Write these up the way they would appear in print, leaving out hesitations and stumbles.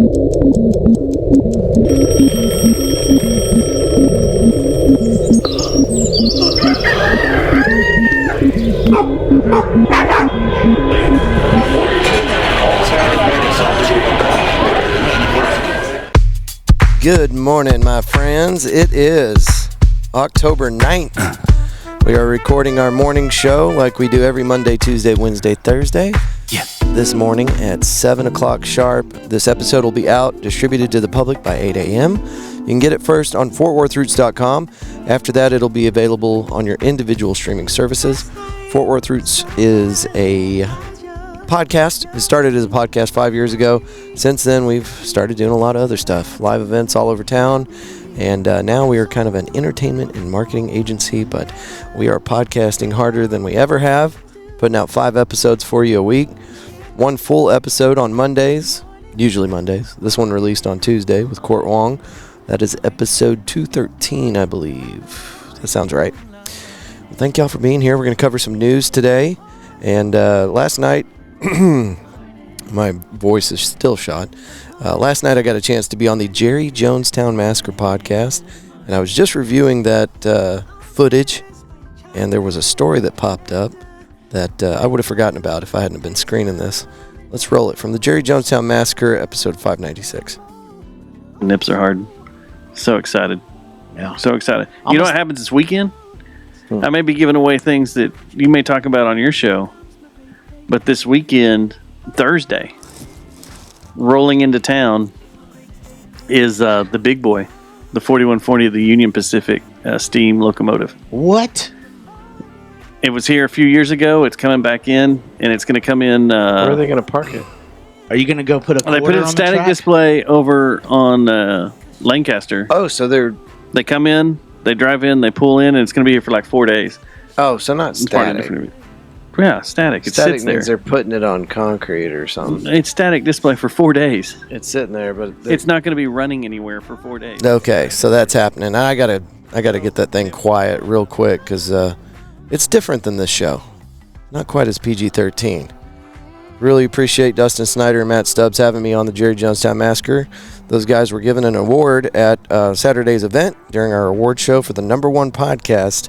Good morning, my friends. It is October 9th. We are recording our morning show like we do every Monday, Tuesday, Wednesday, Thursday. Yeah. This morning at 7 o'clock sharp. This episode will be out, distributed to the public by 8 a.m. You can get it first on FortWorthRoots.com. After that, it'll be available on your individual streaming services. Fort Worth Roots is a podcast. It started as a podcast 5 years ago. Since then, we've started doing a lot of other stuff, live events all over town, and now we are kind of an entertainment and marketing agency, but we are podcasting harder than we ever have, putting out 5 episodes for you a week, 1 full episode on Mondays, usually Mondays. This one released on Tuesday with Court Wong. That is episode 213, I believe. That sounds right. Well, thank y'all for being here. We're going to cover some news today, and last night, my voice is still shot. Last night I got a chance to be on the Jerry Jonestown Massacre podcast, and I was just reviewing that footage, and there was a story that popped up that I would have forgotten about if I hadn't been screening this. Let's roll it from the Jerry Jonestown Massacre, episode 596. Nips are hard. So excited. Yeah. So excited. You know what happens this weekend? I may be giving away things that you may talk about on your show. But this weekend, Thursday, rolling into town is the big boy, the 4140 of the Union Pacific steam locomotive. What? It was here a few years ago. It's coming back in, and it's going to come in. Where are they going to park it? Are you going to go put a quarter They put a static display over on Lancaster. Oh, so they come in, they drive in, they pull in, and it's going to be here for like 4 days. Oh, so not static. Yeah, static. It static sits there. Means they're putting it on concrete or something. It's static display for 4 days. It's sitting there, but it's not going to be running anywhere for 4 days. Okay, so that's happening. I gotta get that thing quiet real quick because it's different than this show. Not quite as PG-13. Really appreciate Dustin Snyder and Matt Stubbs having me on the Jerry Jonestown Massacre. Those guys were given an award at Saturday's event during our award show for the #1 podcast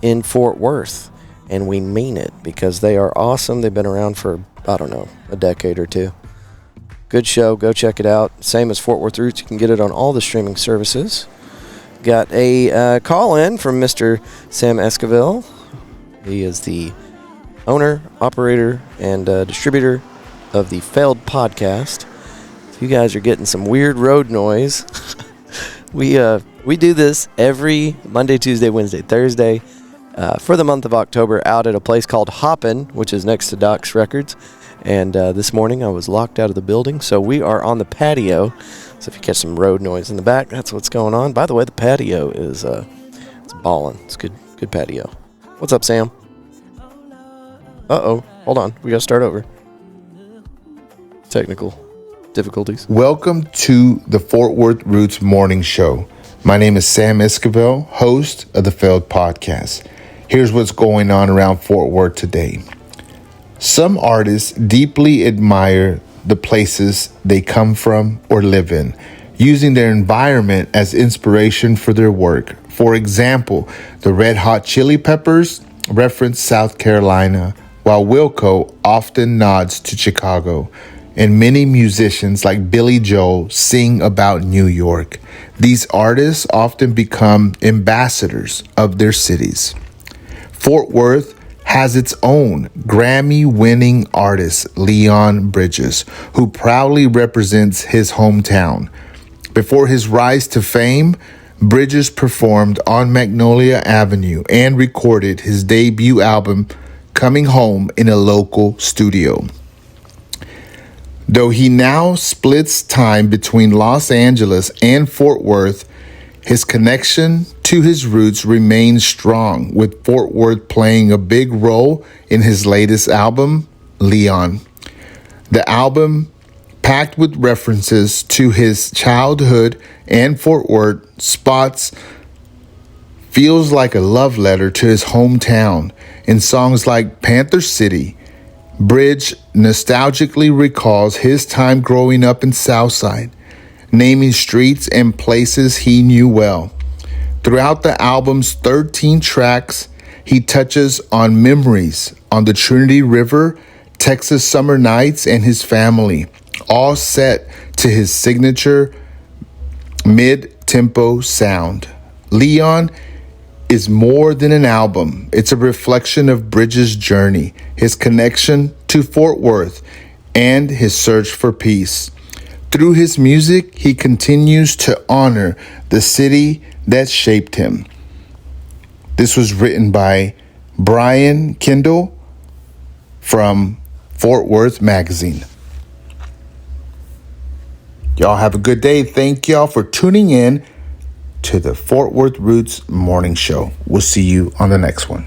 in Fort Worth. And we mean it because they are awesome. They've been around for, I don't know, a decade or two. Good show. Go check it out. Same as Fort Worth Roots. You can get it on all the streaming services. Got a call in from Mr. Sam Esquivel. He is the owner, operator, and distributor of the Failed Podcast. If you guys are getting some weird road noise, we do this every Monday, Tuesday, Wednesday, Thursday. For the month of October, out at a place called Hoppin', which is next to Doc's Records. And this morning I was locked out of the building, so we are on the patio. So if you catch some road noise in the back, that's what's going on. By the way, the patio is it's ballin'. It's good patio. What's up, Sam? Uh-oh. Hold on. We got to start over. Technical difficulties. Welcome to the Fort Worth Roots Morning Show. My name is Sam Esquivel, host of the Failed Podcast. Here's what's going on around Fort Worth today. Some artists deeply admire the places they come from or live in, using their environment as inspiration for their work. For example, the Red Hot Chili Peppers reference South Carolina, while Wilco often nods to Chicago. And many musicians like Billy Joel sing about New York. These artists often become ambassadors of their cities. Fort Worth has its own Grammy-winning artist, Leon Bridges, who proudly represents his hometown. Before his rise to fame, Bridges performed on Magnolia Avenue and recorded his debut album, Coming Home, in a local studio. Though he now splits time between Los Angeles and Fort Worth, his connection to his roots remains strong, with Fort Worth playing a big role in his latest album, Leon. The album, packed with references to his childhood and Fort Worth spots, feels like a love letter to his hometown. In songs like Panther City, Bridge nostalgically recalls his time growing up in Southside. naming streets and places he knew well. Throughout the album's 13 tracks, he touches on memories on the Trinity River, Texas summer nights, and his family, all set to his signature mid-tempo sound. Leon is more than an album. It's a reflection of Bridges' journey, his connection to Fort Worth, and his search for peace. Through his music, he continues to honor the city that shaped him. This was written by Brian Kendall from Fort Worth Magazine. Y'all have a good day. Thank y'all for tuning in to the Fort Worth Roots Morning Show. We'll see you on the next one.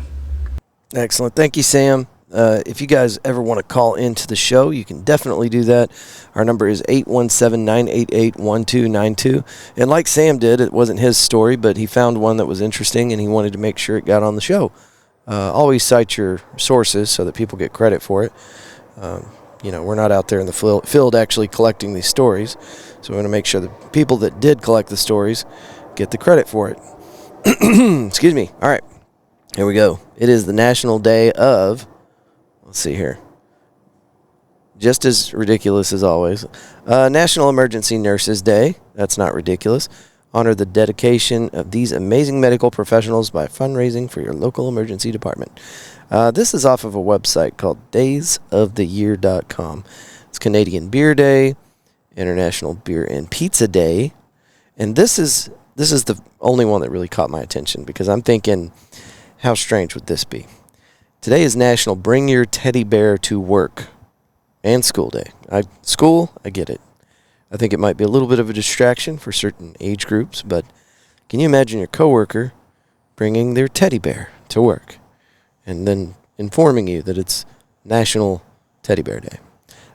Excellent. Thank you, Sam. If you guys ever want to call into the show, you can definitely do that. Our number is 817-988-1292. And like Sam did, it wasn't his story, but he found one that was interesting, and he wanted to make sure it got on the show. Always cite your sources so that people get credit for it. We're not out there in the field actually collecting these stories, so we want to make sure the people that did collect the stories get the credit for it. Excuse me. All right, here we go. It is the National Day of... Let's see here. Just as ridiculous as always. National Emergency Nurses Day. That's not ridiculous. Honor the dedication of these amazing medical professionals by fundraising for your local emergency department. This is off of a website called daysoftheyear.com. It's Canadian Beer Day, International Beer and Pizza Day, and this is the only one that really caught my attention because I'm thinking, how strange would this be? Today is National Bring Your Teddy Bear to Work and School Day. I get it. I think it might be a little bit of a distraction for certain age groups, but can you imagine your coworker bringing their teddy bear to work and then informing you that it's National Teddy Bear Day?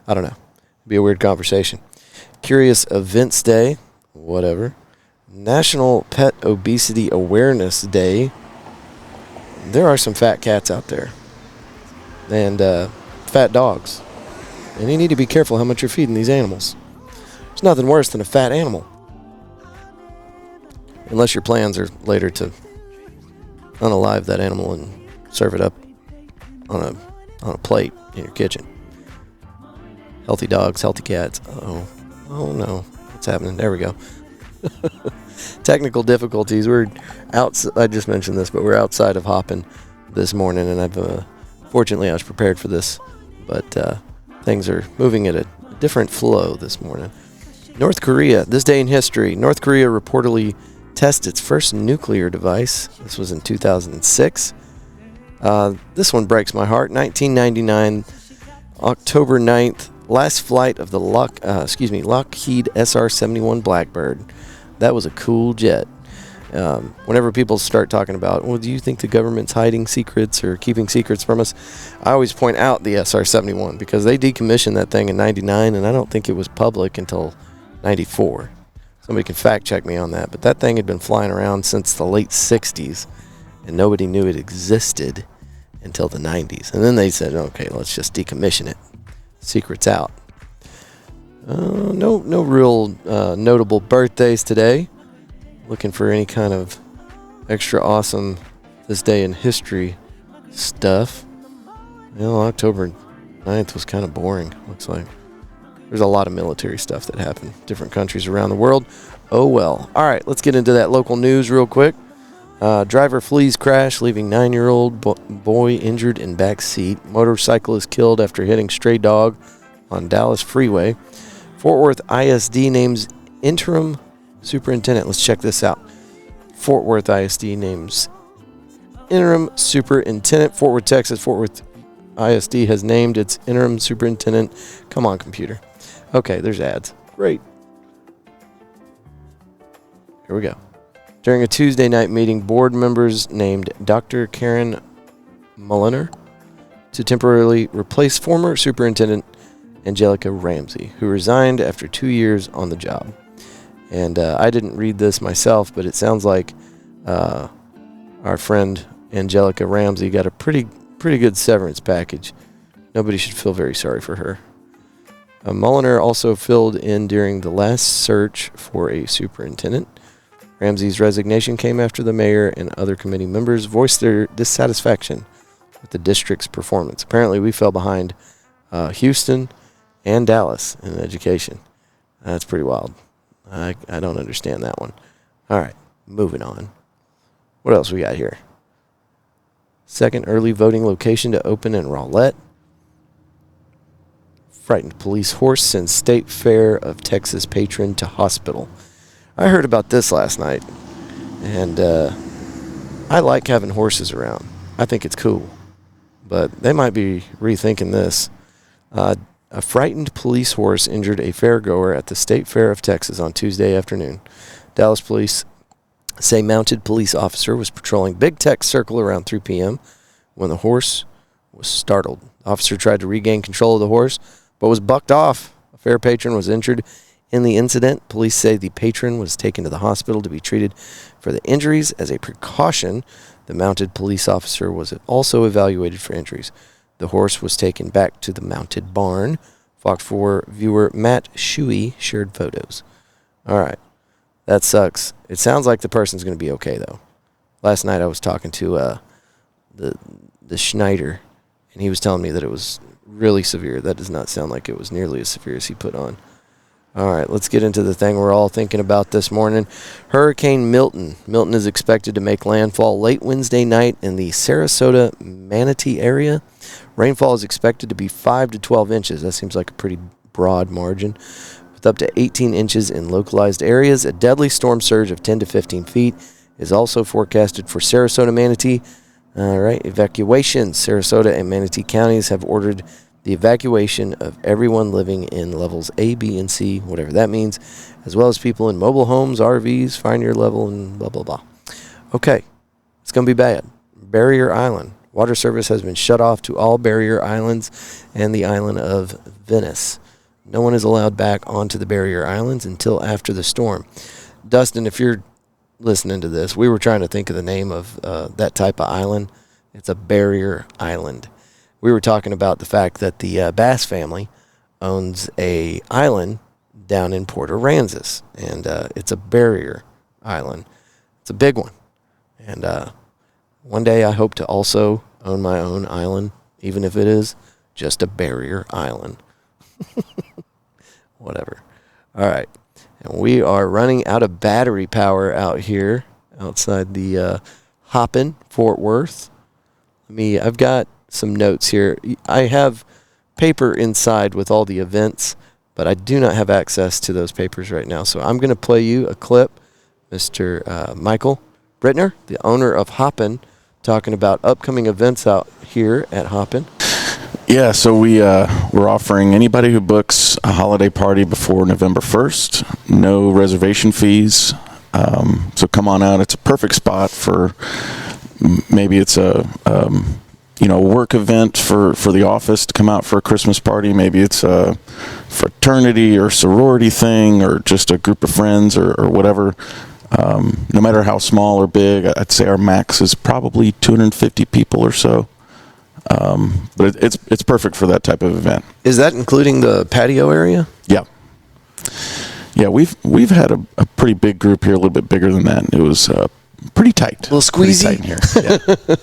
I don't know. It'd be a weird conversation. Curious Events Day, whatever. National Pet Obesity Awareness Day. There are some fat cats out there and fat dogs, and you need to be careful how much you're feeding these animals. There's nothing worse than a fat animal, unless your plans are later to unalive that animal and serve it up on a plate in your kitchen. Healthy dogs, healthy cats. Oh no, what's happening? There we go. Technical difficulties. We're out. I just mentioned this, but we're outside of Hoppin this morning, and fortunately I was prepared for this, but things are moving at a different flow this morning. North Korea. This day in history, North Korea reportedly tested its first nuclear device. This was in 2006. This one breaks my heart. 1999, October 9th, last flight of the Lockheed SR-71 Blackbird. That was a cool jet. Whenever people start talking about, well, do you think the government's hiding secrets or keeping secrets from us? I always point out the SR-71 because they decommissioned that thing in 99, and I don't think it was public until 94. Somebody can fact check me on that, but that thing had been flying around since the late 60s, and nobody knew it existed until the 90s. And then they said, okay, let's just decommission it. Secret's out. No real notable birthdays today. Looking for any kind of extra awesome this day in history stuff. October 9th was kind of boring, looks like. There's a lot of military stuff that happened. Different countries around the world. Oh well. All right, let's get into that local news real quick. Driver flees crash, leaving 9-year-old boy injured in back seat. Motorcyclist killed after hitting stray dog on Dallas Freeway. Fort Worth ISD names interim superintendent. Let's check this out. Fort Worth ISD names interim superintendent. Fort Worth, Texas. Fort Worth ISD has named its interim superintendent. Come on, computer. Okay, there's ads. Great. Here we go. During a Tuesday night meeting, board members named Dr. Karen Mulliner to temporarily replace former superintendent Angelica Ramsey, who resigned after 2 years on the job. And I didn't read this myself, but it sounds like our friend Angelica Ramsey got a pretty good severance package. Nobody should feel very sorry for her. Mulliner also filled in during the last search for a superintendent. Ramsey's resignation came after the mayor and other committee members voiced their dissatisfaction with the district's performance. Apparently, we fell behind Houston and Dallas in education. That's pretty wild. I don't understand that one. All right, moving on. What else we got here? Second early voting location to open in Rowlett. Frightened police horse sends State Fair of Texas patron to hospital. I heard about this last night, and I like having horses around. I think it's cool, but they might be rethinking this. A frightened police horse injured a fairgoer at the State Fair of Texas on Tuesday afternoon. Dallas police say mounted police officer was patrolling Big Tech Circle around 3 p.m. when the horse was startled. The officer tried to regain control of the horse, but was bucked off. A fair patron was injured in the incident. Police say the patron was taken to the hospital to be treated for the injuries. As a precaution, the mounted police officer was also evaluated for injuries. The horse was taken back to the mounted barn. Fox 4 viewer Matt Shuey shared photos. All right. That sucks. It sounds like the person's going to be okay, though. Last night I was talking to the Schneider, and he was telling me that it was really severe. That does not sound like it was nearly as severe as he put on. All right, let's get into the thing we're all thinking about this morning. Hurricane Milton. Milton is expected to make landfall late Wednesday night in the Sarasota, Manatee area. Rainfall is expected to be 5 to 12 inches. That seems like a pretty broad margin. With up to 18 inches in localized areas, a deadly storm surge of 10 to 15 feet is also forecasted for Sarasota, Manatee. All right, evacuations. Sarasota and Manatee counties have ordered the evacuation of everyone living in levels A, B, and C, whatever that means, as well as people in mobile homes, RVs, fire near level, and blah, blah, blah. Okay, it's going to be bad. Barrier Island. Water service has been shut off to all barrier islands and the island of Venice. No one is allowed back onto the barrier islands until after the storm. Dustin, if you're listening to this, we were trying to think of the name of that type of island. It's a barrier island. We were talking about the fact that the Bass family owns a island down in Port Aransas, and it's a barrier island. It's a big one. And one day I hope to also own my own island, even if it is just a barrier island. Whatever. All right. And we are running out of battery power out here outside the Hoppin, Fort Worth. I've got some notes here. I have paper inside with all the events, but I do not have access to those papers right now. So I'm going to play you a clip, Mr. Michael Brittner, the owner of Hoppin, talking about upcoming events out here at Hoppin. Yeah, so we're offering anybody who books a holiday party before November 1st, no reservation fees. So come on out. It's a perfect spot for maybe it's a work event for the office to come out for a Christmas party. Maybe it's a fraternity or sorority thing or just a group of friends or whatever. No matter how small or big, I'd say our max is probably 250 people or so. But it's perfect for that type of event. Is that including the patio area? Yeah. Yeah, we've had a pretty big group here, a little bit bigger than that. It was pretty tight. A little squeezy. Pretty tight in here. Yeah.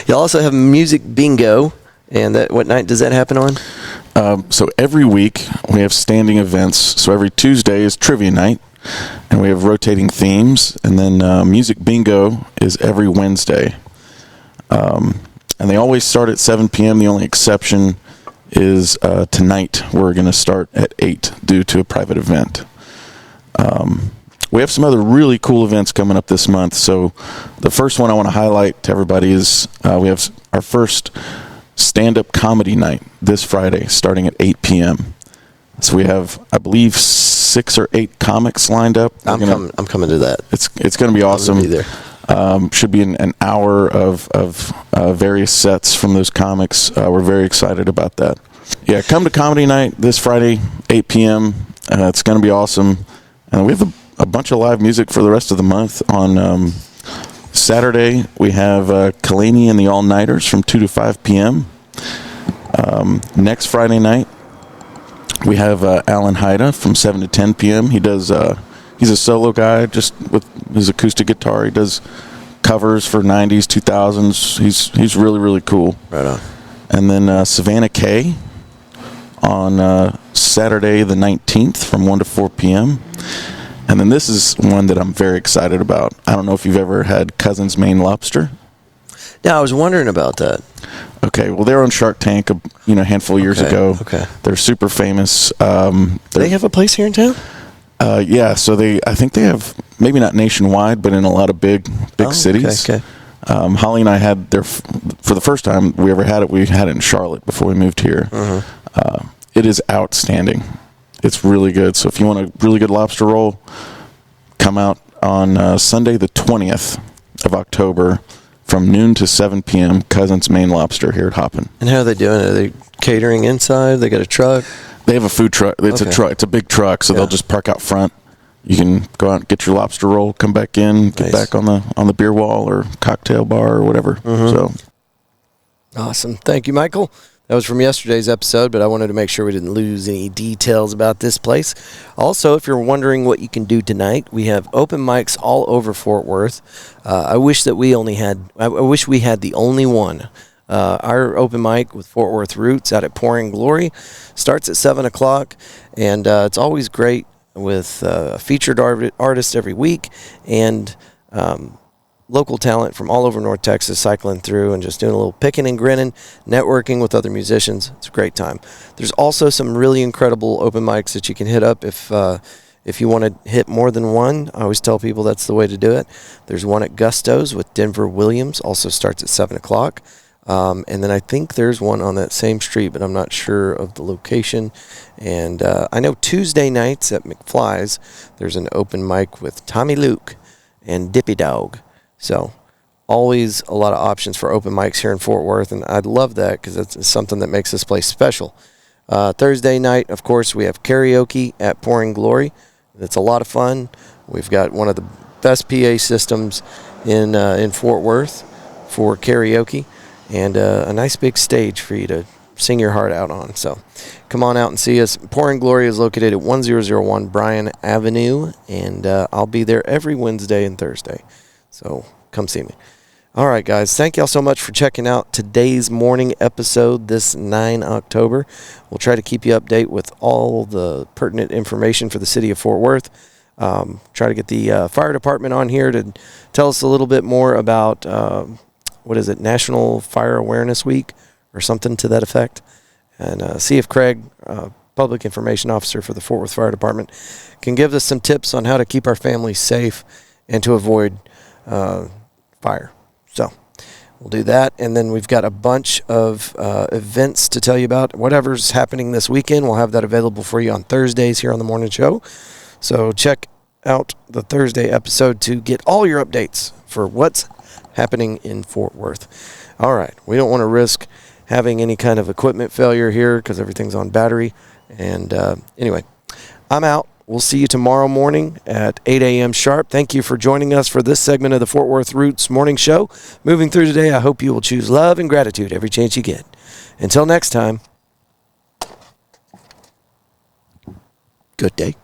You also have music bingo, and what night does that happen on? So every week we have standing events. So every Tuesday is trivia night, and we have rotating themes, and then music bingo is every Wednesday. And they always start at 7 p.m. The only exception is tonight. We're going to start at 8 due to a private event. We have some other really cool events coming up this month. So the first one I want to highlight to everybody is we have our first stand-up comedy night this Friday starting at 8 p.m. So we have, I believe, 6 or 8 comics lined up. I'm coming to that. It's going to be awesome. I'll be there. Should be an hour of various sets from those comics. We're very excited about that. Yeah, come to comedy night this Friday, 8 p.m. It's going to be awesome. And we have a bunch of live music for the rest of the month. On Saturday, we have Kalani and the All-Nighters from 2 to 5 p.m. Next Friday night, We have Alan Haida from 7 to 10 p.m. He does. He's a solo guy, just with his acoustic guitar. He does covers for 90s, 2000s. He's really, really cool. Right on. And then Savannah Kay on Saturday the 19th from 1 to 4 p.m. And then this is one that I'm very excited about. I don't know if you've ever had Cousin's Maine Lobster. Yeah, I was wondering about that. Okay, well, they were on Shark Tank a handful of years ago. Okay. They're super famous. They have a place here in town? Yeah, so I think they have, maybe not nationwide, but in a lot of big cities. Okay. Holly and I had for the first time we ever had it. We had it in Charlotte before we moved here. It is outstanding. It's really good. So if you want a really good lobster roll, come out on Sunday the 20th of October from noon to 7 p.m. Cousin's Maine Lobster here at Hoppin. And how are they doing it? Are they catering inside? They got a truck? They have a food truck. It's a truck. It's a big truck, so they'll just park out front. You can go out and get your lobster roll, come back in, get back on the beer wall or cocktail bar or whatever. So Awesome. Thank you, Michael. That was from yesterday's episode, but I wanted to make sure we didn't lose any details about this place. Also, if you're wondering what you can do tonight, we have open mics all over Fort Worth. I wish we had the only one. Our open mic with Fort Worth Roots out at Pouring Glory starts at 7 o'clock, and it's always great with a featured artist every week and local talent from all over North Texas cycling through and just doing a little picking and grinning, networking with other musicians. It's a great time. There's also some really incredible open mics that you can hit up if you want to hit more than one. I always tell people that's the way to do it. There's one at Gusto's with Denver Williams, also starts at 7 o'clock. And then I think there's one on that same street, but I'm not sure of the location. And I know Tuesday nights at McFly's, there's an open mic with Tommy Luke and Dippy Dog. So always a lot of options for open mics here in Fort Worth, and I'd love that because it's something that makes this place special. Thursday night, of course, we have karaoke at Pouring Glory. It's a lot of fun. We've got one of the best PA systems in Fort Worth for karaoke, and a nice big stage for you to sing your heart out on. So come on out and see us. Pouring Glory is located at 1001 Bryan Avenue, and I'll be there every Wednesday and Thursday. So come see me. All right, guys. Thank y'all so much for checking out today's morning episode, this 9 October. We'll try to keep you updated with all the pertinent information for the city of Fort Worth. Try to get the fire department on here to tell us a little bit more about, National Fire Awareness Week or something to that effect. And see if Craig, Public Information Officer for the Fort Worth Fire Department, can give us some tips on how to keep our families safe and to avoid fire. So we'll do that, and then we've got a bunch of events to tell you about. Whatever's happening this weekend, we'll have that available for you on Thursdays here on the morning show. So check out the Thursday episode to get all your updates for what's happening in Fort Worth. All right, we don't want to risk having any kind of equipment failure here because everything's on battery. And anyway, I'm out. We'll see you tomorrow morning at 8 a.m. sharp. Thank you for joining us for this segment of the Fort Worth Roots Morning Show. Moving through today, I hope you will choose love and gratitude every chance you get. Until next time, good day.